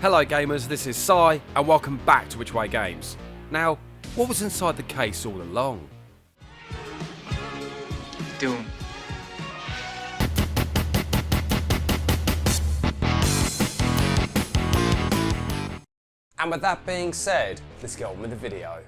Hello gamers, this is Sai, and welcome back to Which Way Games. Now, what was inside the case all along? Doom. And with that being said, let's get on with the video.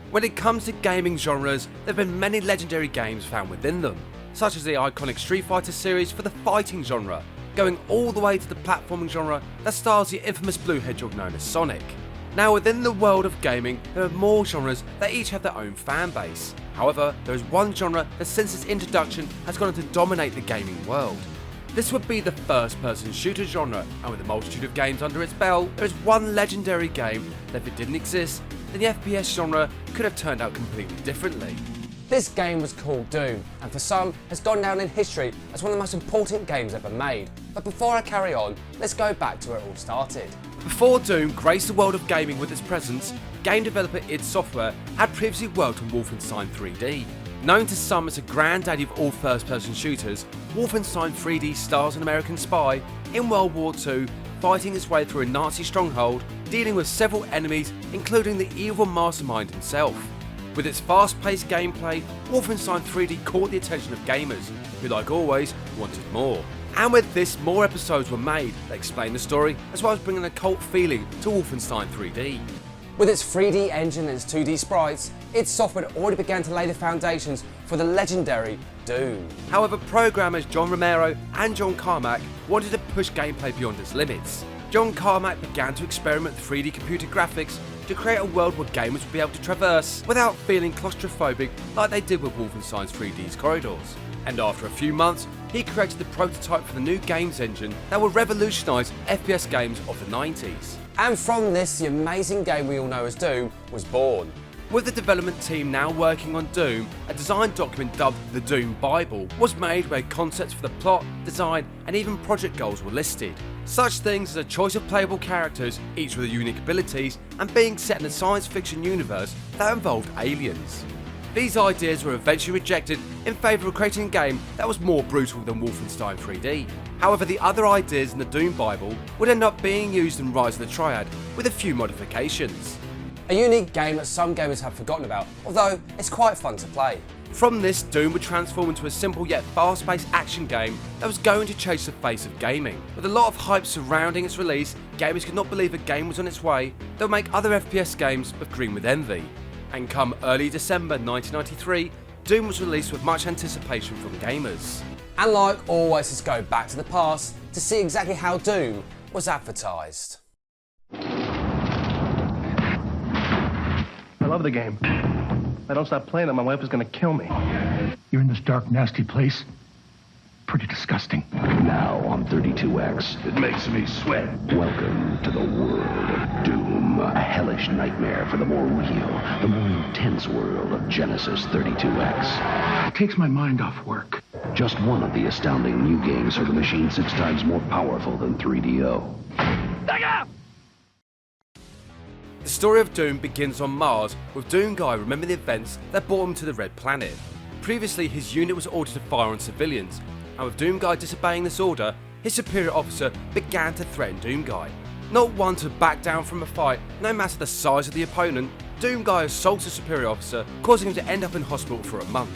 When it comes to gaming genres, there have been many legendary games found within them, such as the iconic Street Fighter series for the fighting genre, going all the way to the platforming genre that stars the infamous blue hedgehog known as Sonic. Now within the world of gaming, there are more genres that each have their own fan base. However, there is one genre that since its introduction has gone on to dominate the gaming world. This would be the first-person shooter genre, and with a multitude of games under its belt, there is one legendary game that if it didn't exist, then the FPS genre could have turned out completely differently. This game was called Doom, and for some has gone down in history as one of the most important games ever made. But before I carry on, let's go back to where it all started. Before Doom graced the world of gaming with its presence, game developer id Software had previously worked on Wolfenstein 3D. Known to some as the granddaddy of all first-person shooters, Wolfenstein 3D stars an American spy in World War II fighting his way through a Nazi stronghold, dealing with several enemies including the evil mastermind himself. With its fast-paced gameplay, Wolfenstein 3D caught the attention of gamers, who like always wanted more. And with this, more episodes were made that explain the story as well as bringing a cult feeling to Wolfenstein 3D. With its 3D engine and its 2D sprites, id Software already began to lay the foundations for the legendary Doom. However, programmers John Romero and John Carmack wanted to push gameplay beyond its limits. John Carmack began to experiment with 3D computer graphics to create a world where gamers would be able to traverse without feeling claustrophobic like they did with Wolfenstein 3D's corridors. And after a few months, he created the prototype for the new games engine that would revolutionise FPS games of the 90s. And from this, the amazing game we all know as Doom was born. With the development team now working on Doom, a design document dubbed the Doom Bible was made where concepts for the plot, design and even project goals were listed. Such things as a choice of playable characters, each with unique abilities, and being set in a science fiction universe that involved aliens. These ideas were eventually rejected in favour of creating a game that was more brutal than Wolfenstein 3D. However, the other ideas in the Doom Bible would end up being used in Rise of the Triad with a few modifications. A unique game that some gamers have forgotten about, although it's quite fun to play. From this, Doom would transform into a simple yet fast-paced action game that was going to change the face of gaming. With a lot of hype surrounding its release, gamers could not believe a game was on its way that would make other FPS games but green with envy. And come early December 1993, Doom was released with much anticipation from gamers. And like always, let's go back to the past to see exactly how Doom was advertised. I love the game. If I don't stop playing it, my wife is going to kill me. You're in this dark, nasty place. Pretty disgusting. Now on 32X. It makes me sweat. Welcome to the world of Doom. A hellish nightmare for the more real, the more intense world of Genesis 32X. It takes my mind off work. Just one of the astounding new games for the machine 6 times more powerful than 3DO. The story of Doom begins on Mars, with Doom Guy remembering the events that brought him to the Red Planet. Previously, his unit was ordered to fire on civilians, and with Doom Guy disobeying this order, his superior officer began to threaten Doom Guy. Not one to back down from a fight, no matter the size of the opponent, Doom Guy assaults the superior officer, causing him to end up in hospital for a month.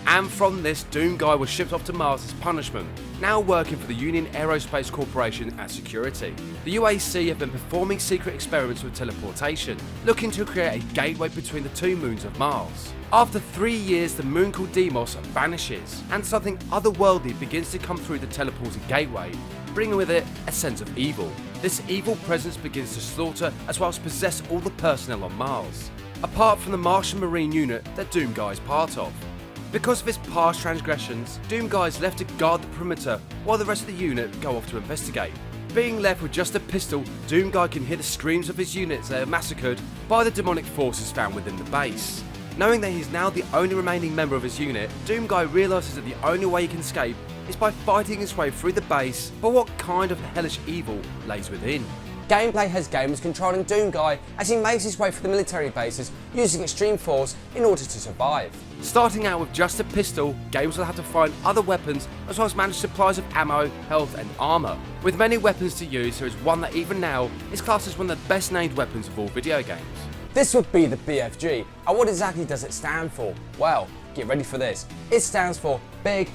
And from this, Doom Guy was shipped off to Mars as punishment, now working for the Union Aerospace Corporation as security. The UAC have been performing secret experiments with teleportation, looking to create a gateway between the two moons of Mars. After 3 years, the moon called Deimos vanishes, and something otherworldly begins to come through the teleported gateway, bringing with it a sense of evil. This evil presence begins to slaughter as well as possess all the personnel on Mars, apart from the Martian Marine unit that Doom Guy is part of. Because of his past transgressions, Doom Guy is left to guard the perimeter while the rest of the unit go off to investigate. Being left with just a pistol, Doom Guy can hear the screams of his units they are massacred by the demonic forces found within the base. Knowing that he's now the only remaining member of his unit, Doom Guy realises that the only way he can escape is by fighting his way through the base, but what kind of hellish evil lays within? Gameplay has gamers controlling Doom Guy as he makes his way through the military bases using extreme force in order to survive. Starting out with just a pistol, gamers will have to find other weapons as well as manage supplies of ammo, health and armour. With many weapons to use, there is one that even now is classed as one of the best named weapons of all video games. This would be the BFG, and what exactly does it stand for? Well, get ready for this. It stands for Big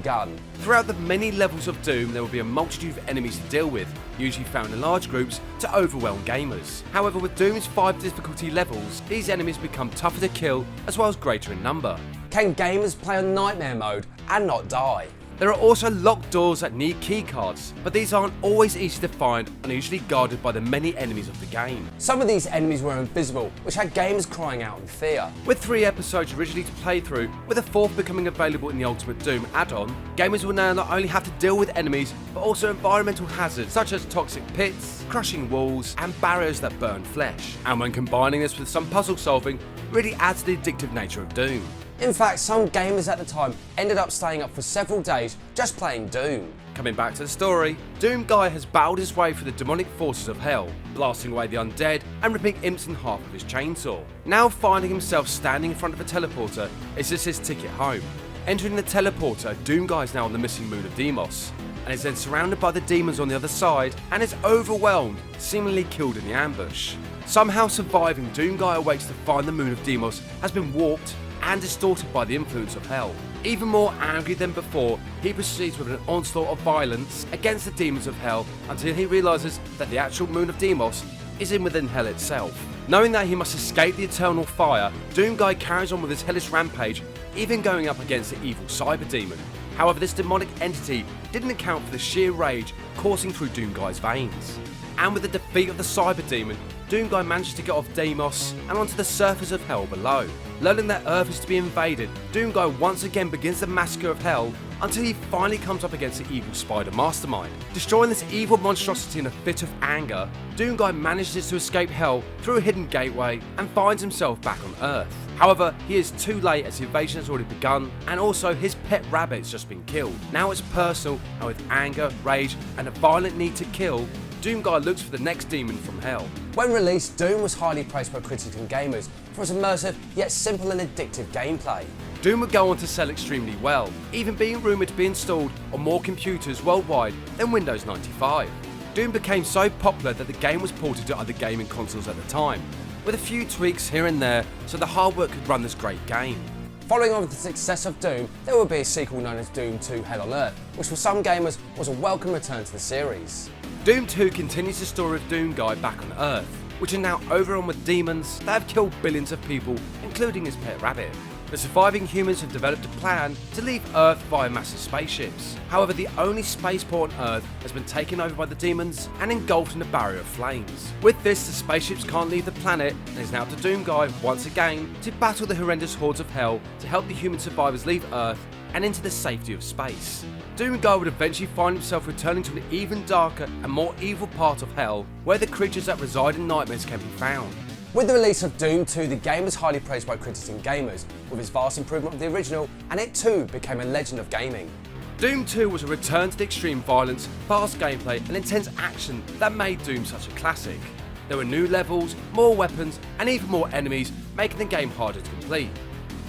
Gun. Throughout the many levels of Doom, there will be a multitude of enemies to deal with, usually found in large groups to overwhelm gamers. However, with Doom's 5 difficulty levels, these enemies become tougher to kill as well as greater in number. Can gamers play on Nightmare mode and not die? There are also locked doors that need keycards, but these aren't always easy to find and are usually guarded by the many enemies of the game. Some of these enemies were invisible, which had gamers crying out in fear. With 3 episodes originally to play through, with a 4th becoming available in the Ultimate Doom add-on, gamers will now not only have to deal with enemies, but also environmental hazards such as toxic pits, crushing walls, and barriers that burn flesh. And when combining this with some puzzle solving, really adds to the addictive nature of Doom. In fact, some gamers at the time ended up staying up for several days just playing Doom. Coming back to the story, Doom Guy has battled his way through the demonic forces of hell, blasting away the undead and ripping imps in half with his chainsaw. Now finding himself standing in front of a teleporter is just his ticket home. Entering the teleporter, Doom Guy is now on the missing moon of Deimos, and is then surrounded by the demons on the other side and is overwhelmed, seemingly killed in the ambush. Somehow surviving, Doom Guy awakes to find the moon of Deimos has been warped and distorted by the influence of hell. Even more angry than before, he proceeds with an onslaught of violence against the demons of hell until he realises that the actual moon of Deimos is within hell itself. Knowing that he must escape the eternal fire, Doom Guy carries on with his hellish rampage, even going up against the evil cyber demon. However, this demonic entity didn't account for the sheer rage coursing through Doom Guy's veins. And with the defeat of the cyber demon, Doom Guy manages to get off Deimos and onto the surface of hell below. Learning that Earth is to be invaded, Doom Guy once again begins the massacre of hell until he finally comes up against the evil spider mastermind. Destroying this evil monstrosity in a fit of anger, Doom Guy manages to escape hell through a hidden gateway and finds himself back on Earth. However, he is too late as the invasion has already begun, and also his pet rabbit has just been killed. Now it's personal, and with anger, rage and a violent need to kill, Doom Guy looks for the next demon from hell. When released, Doom was highly praised by critics and gamers for its immersive yet simple and addictive gameplay. Doom would go on to sell extremely well, even being rumoured to be installed on more computers worldwide than Windows 95. Doom became so popular that the game was ported to other gaming consoles at the time, with a few tweaks here and there so the hardware could run this great game. Following on with the success of Doom, there would be a sequel known as Doom 2 Hell on Earth, which for some gamers was a welcome return to the series. Doom 2 continues the story of Doom Guy back on Earth, which are now overrun with demons that have killed billions of people, including his pet rabbit. The surviving humans have developed a plan to leave Earth via massive spaceships. However, the only spaceport on Earth has been taken over by the demons and engulfed in a barrier of flames. With this, the spaceships can't leave the planet, and it's now up to Doom Guy once again to battle the horrendous hordes of hell to help the human survivors leave Earth and into the safety of space. Doom Guy would eventually find himself returning to an even darker and more evil part of hell, where the creatures that reside in nightmares can be found. With the release of Doom 2, the game was highly praised by critics and gamers, with its vast improvement of the original, and it too became a legend of gaming. Doom 2 was a return to the extreme violence, fast gameplay and intense action that made Doom such a classic. There were new levels, more weapons and even more enemies, making the game harder to complete.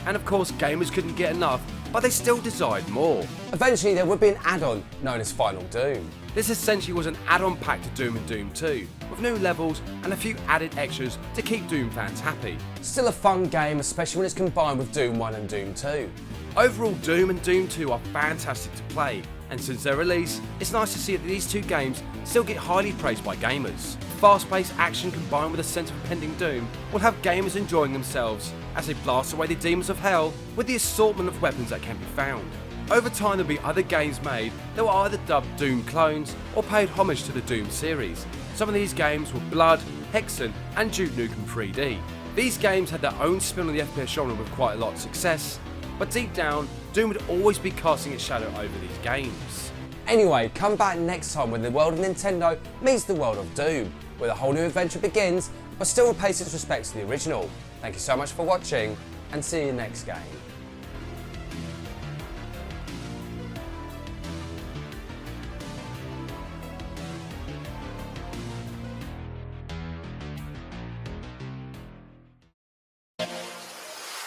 And of course gamers couldn't get enough, but they still desired more. Eventually there would be an add-on known as Final Doom. This essentially was an add-on pack to Doom and Doom 2, with new levels and a few added extras to keep Doom fans happy. Still a fun game, especially when it's combined with Doom 1 and Doom 2. Overall, Doom and Doom 2 are fantastic to play, and since their release, it's nice to see that these two games still get highly praised by gamers. Fast-paced action combined with a sense of impending doom will have gamers enjoying themselves as they blast away the demons of hell with the assortment of weapons that can be found. Over time there'll be other games made that will either dubbed Doom clones or paid homage to the Doom series. Some of these games were Blood, Hexen and Duke Nukem 3D. These games had their own spin on the FPS genre with quite a lot of success, but deep down, Doom would always be casting its shadow over these games. Anyway, come back next time when the world of Nintendo meets the world of Doom, where a whole new adventure begins, but still pays its respects to the original. Thank you so much for watching, and see you next game.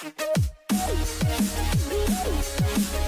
We'll be right back.